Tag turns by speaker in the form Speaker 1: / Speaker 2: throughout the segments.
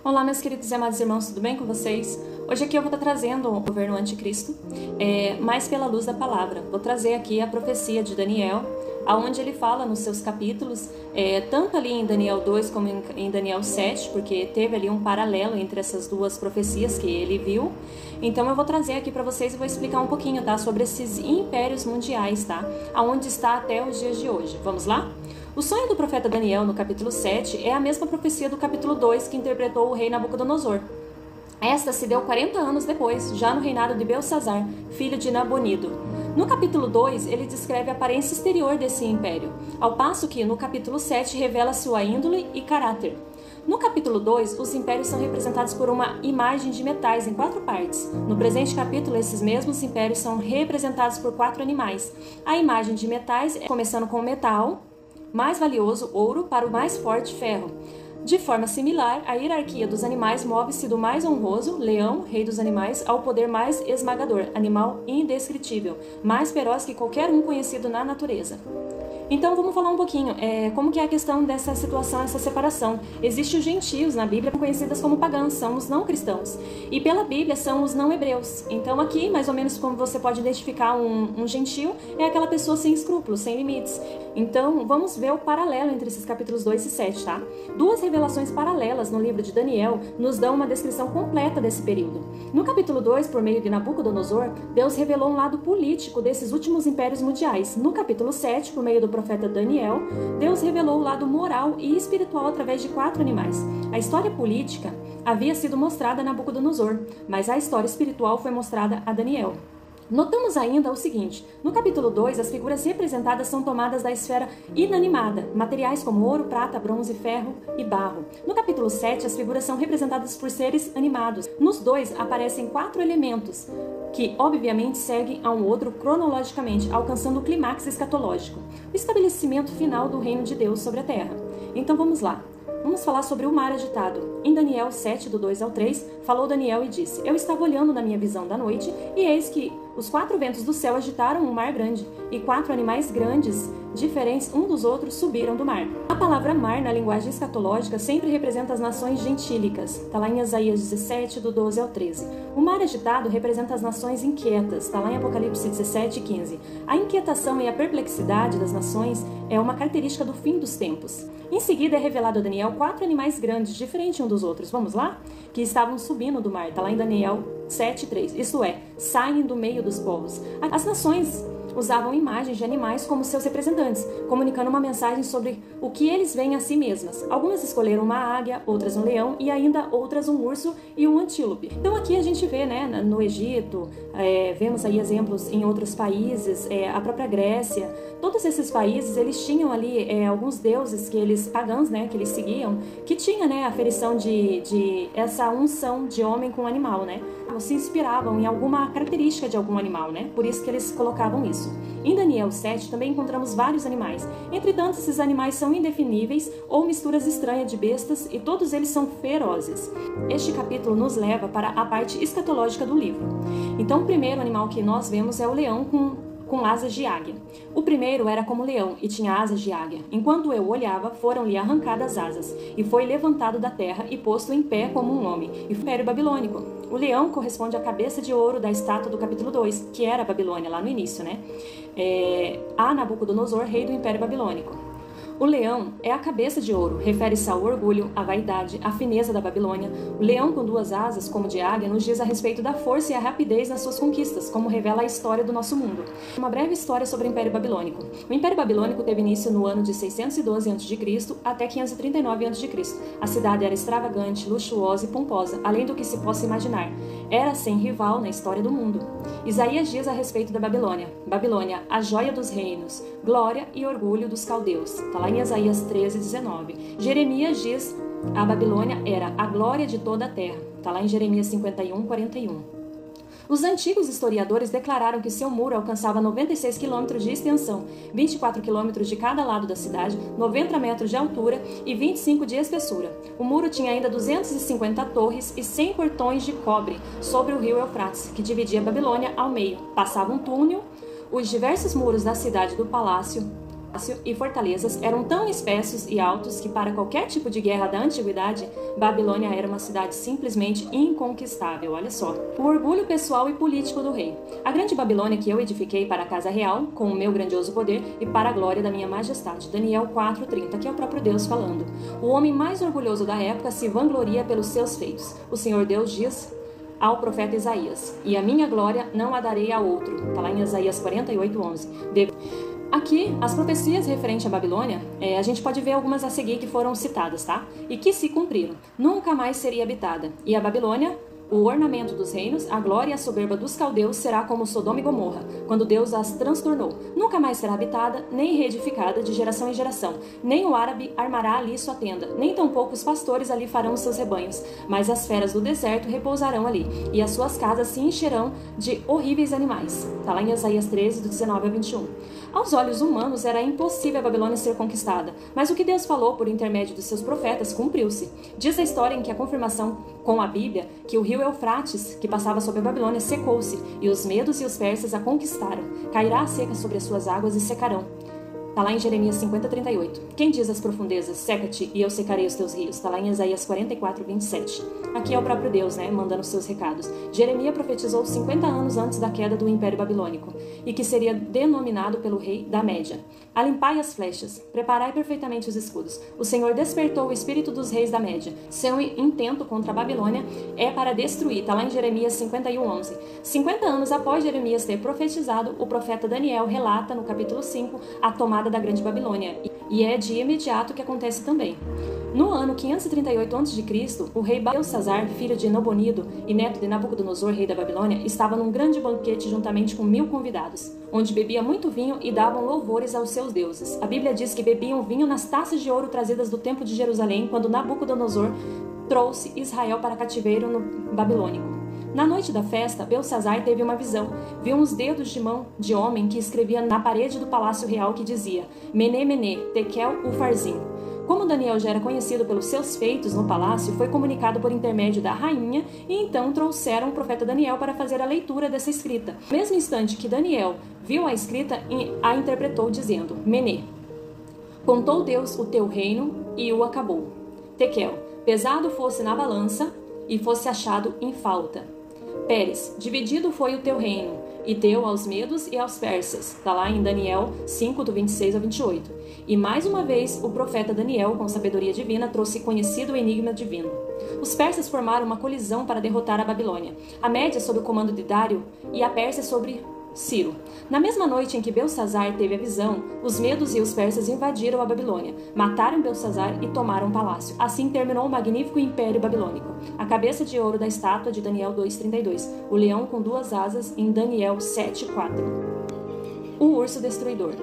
Speaker 1: Olá, meus queridos e amados irmãos, tudo bem com vocês? Hoje aqui eu vou estar trazendo o governo anticristo, mais pela luz da palavra. Vou trazer aqui a profecia de Daniel, aonde ele fala nos seus capítulos, tanto ali em Daniel 2 como em Daniel 7, porque teve ali um paralelo entre essas duas profecias que ele viu. Então eu vou trazer aqui para vocês e vou explicar um pouquinho, tá, sobre esses impérios mundiais, tá, aonde está até os dias de hoje. Vamos lá? O sonho do profeta Daniel no capítulo 7 é a mesma profecia do capítulo 2 que interpretou o rei Nabucodonosor. Esta se deu 40 anos depois, já no reinado de Belsazar, filho de Nabonido. No capítulo 2, ele descreve a aparência exterior desse império, ao passo que no capítulo 7 revela sua índole e caráter. No capítulo 2, os impérios são representados por uma imagem de metais em 4 partes. No presente capítulo, esses mesmos impérios são representados por 4 animais. A imagem de metais é começando com o metal mais valioso, ouro, para o mais forte, ferro. De forma similar, a hierarquia dos animais move-se do mais honroso, leão, rei dos animais, ao poder mais esmagador, animal indescritível, mais feroz que qualquer um conhecido na natureza. Então vamos falar um pouquinho, como que é a questão dessa situação, essa separação. Existem os gentios na Bíblia, conhecidas como pagãos, são os não cristãos. E pela Bíblia são os não hebreus. Então aqui, mais ou menos como você pode identificar um gentio, é aquela pessoa sem escrúpulos, sem limites. Então vamos ver o paralelo entre esses capítulos 2 e 7, tá? Duas revelações paralelas no livro de Daniel nos dão uma descrição completa desse período. No capítulo 2, por meio de Nabucodonosor, Deus revelou um lado político desses últimos impérios mundiais. No capítulo 7, por meio do profeta Daniel, Deus revelou o lado moral e espiritual através de 4 animais. A história política havia sido mostrada a Nabucodonosor, mas a história espiritual foi mostrada a Daniel. Notamos ainda o seguinte: no capítulo 2, as figuras representadas são tomadas da esfera inanimada, materiais como ouro, prata, bronze, ferro e barro. No capítulo 7, as figuras são representadas por seres animados. Nos dois aparecem 4 elementos, que obviamente seguem a um outro cronologicamente, alcançando o clímax escatológico, o estabelecimento final do reino de Deus sobre a terra. Então vamos lá. Vamos falar sobre o mar agitado. Em Daniel 7, do 2 ao 3, falou Daniel e disse: Eu estava olhando na minha visão da noite, e eis que os 4 ventos do céu agitaram um mar grande, e 4 animais grandes, diferentes um dos outros, subiram do mar. A palavra mar, na linguagem escatológica, sempre representa as nações gentílicas. Está lá em Isaías 17, do 12 ao 13. O mar agitado representa as nações inquietas. Está lá em Apocalipse 17, 15. A inquietação e a perplexidade das nações é uma característica do fim dos tempos. Em seguida é revelado a Daniel 4 animais grandes, diferentes um dos outros. Vamos lá? Que estavam subindo do mar. Está lá em Daniel 7:3. Isto é, saem do meio dos povos. As nações usavam imagens de animais como seus representantes, comunicando uma mensagem sobre o que eles veem a si mesmas. Algumas escolheram uma águia, outras um leão e ainda outras um urso e um antílope. Então aqui a gente vê, né, no Egito, vemos aí exemplos em outros países, a própria Grécia. Todos esses países, eles tinham ali alguns deuses que eles, pagãos, né, que eles seguiam, que tinha, né, a aferição de essa unção de homem com animal, né? Se inspiravam em alguma característica de algum animal, né? Por isso que eles colocavam isso. Em Daniel 7 também encontramos vários animais. Entretanto, esses animais são indefiníveis ou misturas estranhas de bestas e todos eles são ferozes. Este capítulo nos leva para a parte escatológica do livro. Então, o primeiro animal que nós vemos é o leão com asas de águia. O primeiro era como leão e tinha asas de águia. Enquanto eu olhava, foram-lhe arrancadas asas, e foi levantado da terra e posto em pé como um homem, e foi o Império Babilônico. O leão corresponde à cabeça de ouro da estátua do capítulo 2, que era a Babilônia, lá no início, né? A Nabucodonosor, rei do Império Babilônico. O leão é a cabeça de ouro, refere-se ao orgulho, à vaidade, à fineza da Babilônia. O leão com 2 asas, como de águia, nos diz a respeito da força e a rapidez nas suas conquistas, como revela a história do nosso mundo. Uma breve história sobre o Império Babilônico. O Império Babilônico teve início no ano de 612 a.C. até 539 a.C. A cidade era extravagante, luxuosa e pomposa, além do que se possa imaginar. Era sem rival na história do mundo. Isaías diz a respeito da Babilônia: Babilônia, a joia dos reinos, glória e orgulho dos caldeus. Está lá em Isaías 13:19. Jeremias diz: a Babilônia era a glória de toda a terra. Está lá em Jeremias 51:41. Os antigos historiadores declararam que seu muro alcançava 96 quilômetros de extensão, 24 quilômetros de cada lado da cidade, 90 metros de altura e 25 de espessura. O muro tinha ainda 250 torres e 100 portões de cobre sobre o rio Eufrates, que dividia a Babilônia ao meio. Passava um túnel, os diversos muros da cidade do palácio, e fortalezas eram tão espessos e altos que para qualquer tipo de guerra da antiguidade, Babilônia era uma cidade simplesmente inconquistável, olha só. O orgulho pessoal e político do rei. A grande Babilônia que eu edifiquei para a casa real, com o meu grandioso poder e para a glória da minha majestade. Daniel 4:30, que é o próprio Deus falando. O homem mais orgulhoso da época se vangloria pelos seus feitos. O Senhor Deus diz ao profeta Isaías: e a minha glória não a darei a outro. Está lá em Isaías 48:11. Aqui, as profecias referentes à Babilônia, a gente pode ver algumas a seguir que foram citadas, tá? E que se cumpriram. Nunca mais seria habitada. E a Babilônia, o ornamento dos reinos, a glória e a soberba dos caldeus será como Sodoma e Gomorra, quando Deus as transtornou. Nunca mais será habitada, nem reedificada de geração em geração. Nem o árabe armará ali sua tenda, nem tampouco os pastores ali farão seus rebanhos. Mas as feras do deserto repousarão ali, e as suas casas se encherão de horríveis animais. Está lá em Isaías 13, do 19 ao 21. Aos olhos humanos era impossível a Babilônia ser conquistada, mas o que Deus falou por intermédio dos seus profetas cumpriu-se. Diz a história em que a confirmação com a Bíblia que o rio Eufrates, que passava sobre a Babilônia, secou-se, e os medos e os persas a conquistaram. Cairá a seca sobre as suas águas e secarão. Está lá em Jeremias 50:38. Quem diz às profundezas, seca-te e eu secarei os teus rios? Está lá em Isaías 44:27. Aqui é o próprio Deus, mandando seus recados. Jeremias profetizou 50 anos antes da queda do Império Babilônico, e que seria denominado pelo rei da Média. Alimpai as flechas, preparai perfeitamente os escudos. O Senhor despertou o espírito dos reis da Média. Seu intento contra a Babilônia é para destruir. Está lá em Jeremias 51:11. 50 anos após Jeremias ter profetizado, o profeta Daniel relata no capítulo 5 a tomada da Grande Babilônia, e é de imediato que acontece também. No ano 538 a.C., o rei Belsazar, filho de Nabonido e neto de Nabucodonosor, rei da Babilônia, estava num grande banquete juntamente com 1000 convidados, onde bebia muito vinho e davam louvores aos seus deuses. A Bíblia diz que bebiam vinho nas taças de ouro trazidas do templo de Jerusalém quando Nabucodonosor trouxe Israel para cativeiro no babilônico. Na noite da festa, Belsazar teve uma visão. Viu uns dedos de mão de homem que escrevia na parede do palácio real que dizia: Mené, Mené, Tekel, Ufarzim. Como Daniel já era conhecido pelos seus feitos no palácio, foi comunicado por intermédio da rainha e então trouxeram o profeta Daniel para fazer a leitura dessa escrita. No mesmo instante que Daniel viu a escrita, a interpretou dizendo: Mené, contou Deus o teu reino e o acabou. Tekel, pesado fosse na balança e fosse achado em falta. Pérez, dividido foi o teu reino, e deu aos medos e aos persas. Está lá em Daniel 5, do 26 ao 28. E mais uma vez, o profeta Daniel, com sabedoria divina, trouxe conhecido enigma divino. Os persas formaram uma colisão para derrotar a Babilônia. A Média sob o comando de Dário e a Pérsia sobre Ciro. Na mesma noite em que Belsazar teve a visão, os medos e os persas invadiram a Babilônia, mataram Belsazar e tomaram o palácio. Assim terminou o magnífico império babilônico. A cabeça de ouro da estátua de Daniel 2:32, o leão com 2 asas em Daniel 7:4. O urso destruidor.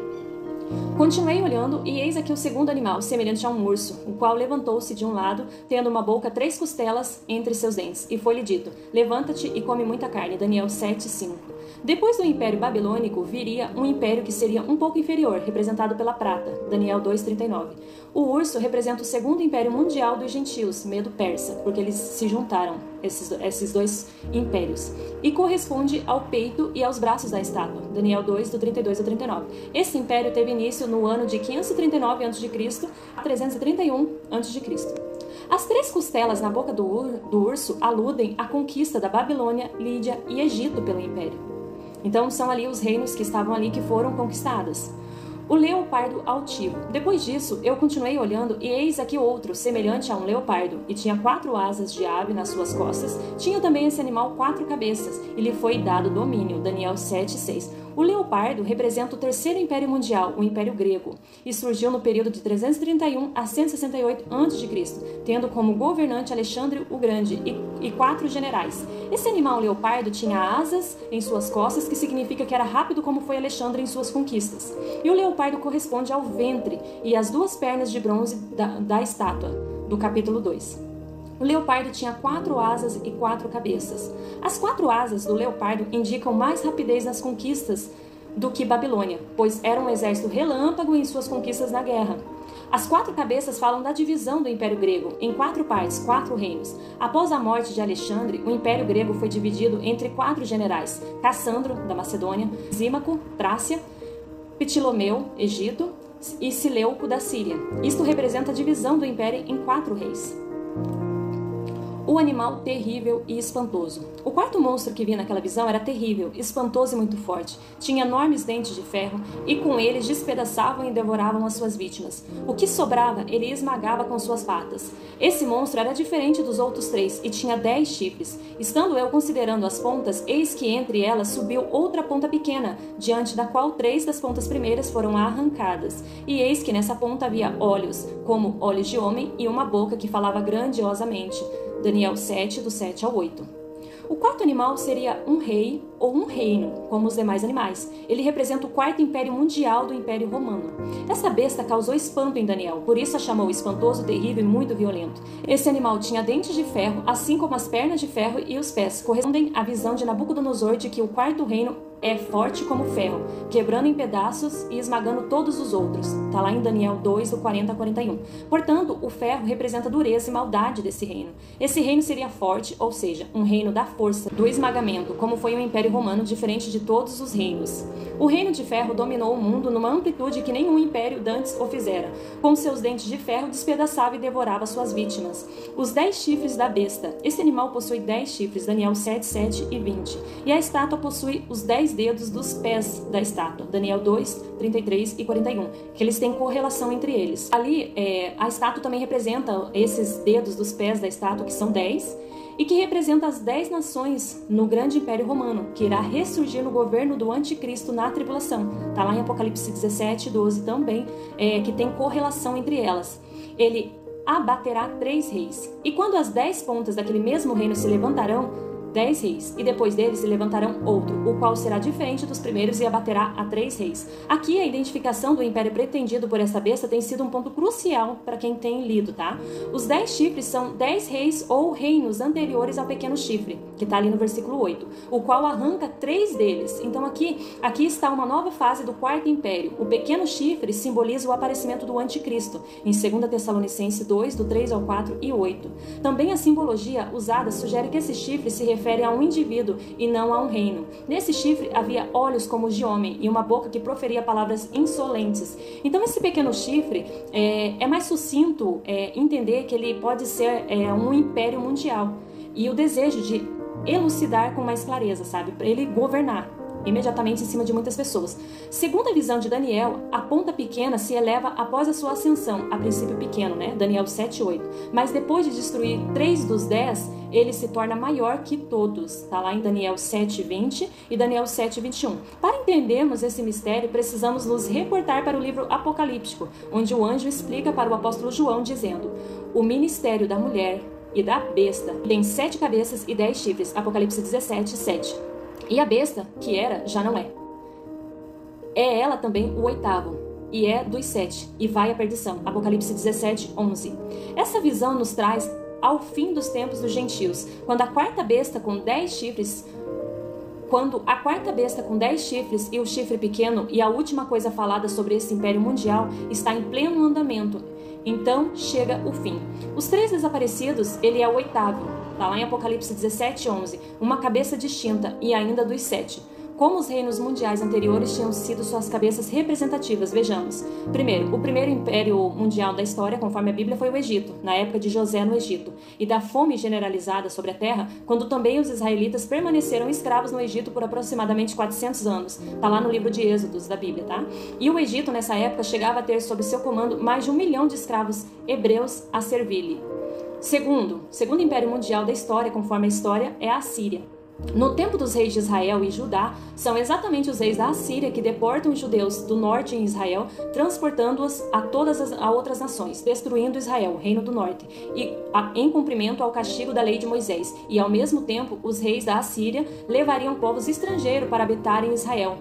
Speaker 1: Continuei olhando, e eis aqui o segundo animal, semelhante a um urso, o qual levantou-se de um lado, tendo uma boca 3 costelas entre seus dentes, e foi-lhe dito: levanta-te e come muita carne. Daniel 7:5. Depois do Império Babilônico, viria um império que seria um pouco inferior, representado pela prata. Daniel 2:39. O urso representa o segundo império mundial dos gentios, Medo-Persa, porque eles se juntaram, esses dois impérios, e corresponde ao peito e aos braços da estátua. Daniel 2, do 32 ao 39. Esse império teve início no ano de 539 a.C. a 331 a.C. As 3 costelas na boca do urso aludem à conquista da Babilônia, Lídia e Egito pelo império. Então são ali os reinos que estavam ali que foram conquistados. O leopardo altivo. Depois disso, eu continuei olhando, e eis aqui outro, semelhante a um leopardo, e tinha 4 asas de ave nas suas costas. Tinha também esse animal 4 cabeças, e lhe foi dado domínio. Daniel 7:6. O leopardo representa o terceiro império mundial, o Império Grego, e surgiu no período de 331 a 168 a.C., tendo como governante Alexandre o Grande e 4 generais. Esse animal leopardo tinha asas em suas costas, que significa que era rápido como foi Alexandre em suas conquistas. E o leopardo corresponde ao ventre e às 2 pernas de bronze da estátua, do capítulo 2. O leopardo tinha 4 asas e 4 cabeças. As 4 asas do leopardo indicam mais rapidez nas conquistas do que Babilônia, pois era um exército relâmpago em suas conquistas na guerra. As 4 cabeças falam da divisão do Império Grego em 4 partes, 4 reinos. Após a morte de Alexandre, o Império Grego foi dividido entre 4 generais: Cassandro, da Macedônia; Zímaco, Trácia; Ptolomeu, Egito; e Seleuco da Síria. Isto representa a divisão do império em 4 reis. O animal terrível e espantoso. O quarto monstro que vi naquela visão era terrível, espantoso e muito forte. Tinha enormes dentes de ferro e com eles despedaçavam e devoravam as suas vítimas. O que sobrava, ele esmagava com suas patas. Esse monstro era diferente dos outros 3 e tinha 10 chifres. Estando eu considerando as pontas, eis que entre elas subiu outra ponta pequena, diante da qual 3 das pontas primeiras foram arrancadas. E eis que nessa ponta havia olhos, como olhos de homem, e uma boca que falava grandiosamente. Daniel 7, do 7 ao 8. O quarto animal seria um rei ou um reino, como os demais animais. Ele representa o quarto império mundial do Império Romano. Essa besta causou espanto em Daniel, por isso a chamou espantoso, terrível e muito violento. Esse animal tinha dentes de ferro, assim como as pernas de ferro e os pés. Correspondem à visão de Nabucodonosor de que o quarto reino é forte como ferro, quebrando em pedaços e esmagando todos os outros. Está lá em Daniel 2, do 40 a 41. Portanto, o ferro representa a dureza e maldade desse reino. Esse reino seria forte, ou seja, um reino da força, do esmagamento, como foi o Império Romano, diferente de todos os reinos. O reino de ferro dominou o mundo numa amplitude que nenhum império dantes o fizera. Com seus dentes de ferro, despedaçava e devorava suas vítimas. Os 10 chifres da besta. Esse animal possui 10 chifres, Daniel 7, 7 e 20. E a estátua possui os 10 dedos dos pés da estátua, Daniel 2, 33 e 41, que eles têm correlação entre eles. Ali, a estátua também representa esses dedos dos pés da estátua, que são 10, e que representa as 10 nações no grande Império Romano, que irá ressurgir no governo do Anticristo na tribulação. Está lá em Apocalipse 17, 12 também, que tem correlação entre elas. Ele abaterá 3 reis. E quando as 10 pontas daquele mesmo reino se levantarão, 10 reis, e depois deles se levantarão outro, o qual será diferente dos primeiros e abaterá a 3 reis. Aqui a identificação do império pretendido por essa besta tem sido um ponto crucial para quem tem lido, tá? Os 10 chifres são 10 reis ou reinos anteriores ao pequeno chifre, que está ali no versículo 8, o qual arranca 3 deles. Então aqui está uma nova fase do quarto império. O pequeno chifre simboliza o aparecimento do anticristo, em 2 Tessalonicenses 2, do 3 ao 4 e 8. Também a simbologia usada sugere que esse chifre se refere a um indivíduo e não a um reino. Nesse chifre havia olhos como os de homem e uma boca que proferia palavras insolentes. Então esse pequeno chifre é mais sucinto entender que ele pode ser um império mundial e o desejo de elucidar com mais clareza, sabe? Para ele governar imediatamente em cima de muitas pessoas. Segundo a visão de Daniel, a ponta pequena se eleva após a sua ascensão, a princípio pequeno, né? Daniel 7, 8. Mas depois de destruir 3 dos 10, ele se torna maior que todos. Está lá em Daniel 7, 20 e Daniel 7, 21. Para entendermos esse mistério, precisamos nos reportar para o livro Apocalíptico, onde o anjo explica para o apóstolo João, dizendo: o ministério da mulher e da besta tem 7 cabeças e 10 chifres. Apocalipse 17, 7. E a besta, que era, já não é. É ela também o 8º, e é dos 7, e vai à perdição. Apocalipse 17, 11. Essa visão nos traz ao fim dos tempos dos gentios, quando a quarta besta com 10 chifres e o chifre pequeno e a última coisa falada sobre esse império mundial está em pleno andamento. Então chega o fim. Os 3 desaparecidos, ele é o 8º. Está lá em Apocalipse 17, 11, uma cabeça distinta e ainda dos 7. Como os reinos mundiais anteriores tinham sido suas cabeças representativas, vejamos. Primeiro, o primeiro império mundial da história, conforme a Bíblia, foi o Egito, na época de José no Egito, e da fome generalizada sobre a terra, quando também os israelitas permaneceram escravos no Egito por aproximadamente 400 anos. Está lá no livro de Êxodos da Bíblia, tá? E o Egito, nessa época, chegava a ter sob seu comando mais de 1 milhão de escravos hebreus a servir-lhe. Segundo império mundial da história, conforme a história, é a Assíria. No tempo dos reis de Israel e Judá, são exatamente os reis da Assíria que deportam os judeus do norte em Israel, transportando-os a todas as outras nações, destruindo Israel, o reino do norte, e em cumprimento ao castigo da lei de Moisés. E ao mesmo tempo, os reis da Assíria levariam povos estrangeiros para habitar em Israel,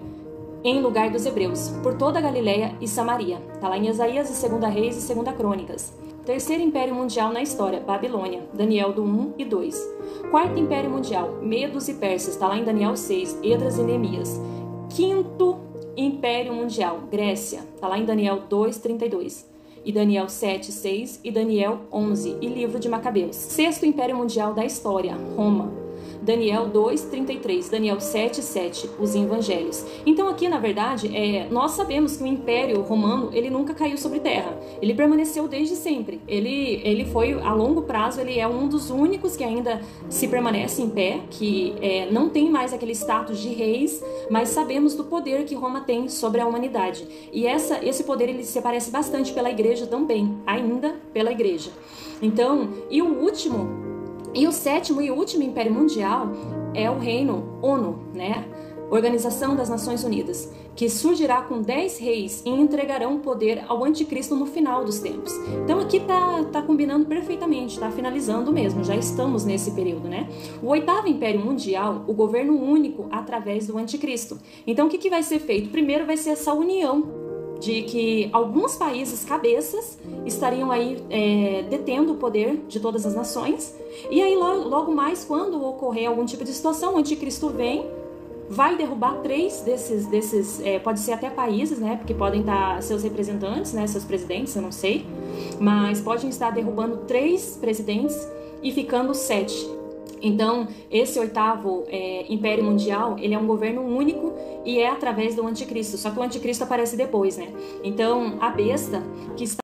Speaker 1: em lugar dos hebreus, por toda a Galileia e Samaria. Está lá em Isaías, 2 Reis e 2 Crônicas. Terceiro império mundial na história, Babilônia, Daniel do 1 e 2. Quarto império mundial, Medos e Persas, está lá em Daniel 6, Esdras e Neemias. Quinto império mundial, Grécia, está lá em Daniel 2, 32. E Daniel 7, 6 e Daniel 11 e livro de Macabeus. Sexto império mundial da história, Roma. Daniel 2:33, Daniel 7:7, os evangelhos. Então aqui, na verdade, nós sabemos que o Império Romano, ele nunca caiu sobre terra. Ele permaneceu desde sempre. Ele foi, a longo prazo, ele é um dos únicos que ainda se permanece em pé, que não tem mais aquele status de reis, mas sabemos do poder que Roma tem sobre a humanidade. E esse poder, ele se parece bastante pela igreja também, ainda pela igreja. Então, o sétimo e último Império Mundial é o reino ONU, né? Organização das Nações Unidas, que surgirá com 10 reis e entregarão o poder ao anticristo no final dos tempos. Então aqui tá combinando perfeitamente, tá finalizando mesmo, já estamos nesse período, né? O oitavo Império Mundial, o governo único através do anticristo. Então o que vai ser feito? Primeiro vai ser essa união de que alguns países cabeças estariam aí detendo o poder de todas as nações, e aí logo mais, quando ocorrer algum tipo de situação, o anticristo vem, vai derrubar 3 desses pode ser até países, né, porque podem estar seus representantes, né, seus presidentes, eu não sei, mas podem estar derrubando 3 presidentes e ficando 7. Então, esse oitavo Império Mundial, ele é um governo único e é através do anticristo, só que o anticristo aparece depois, né? Então, a besta que está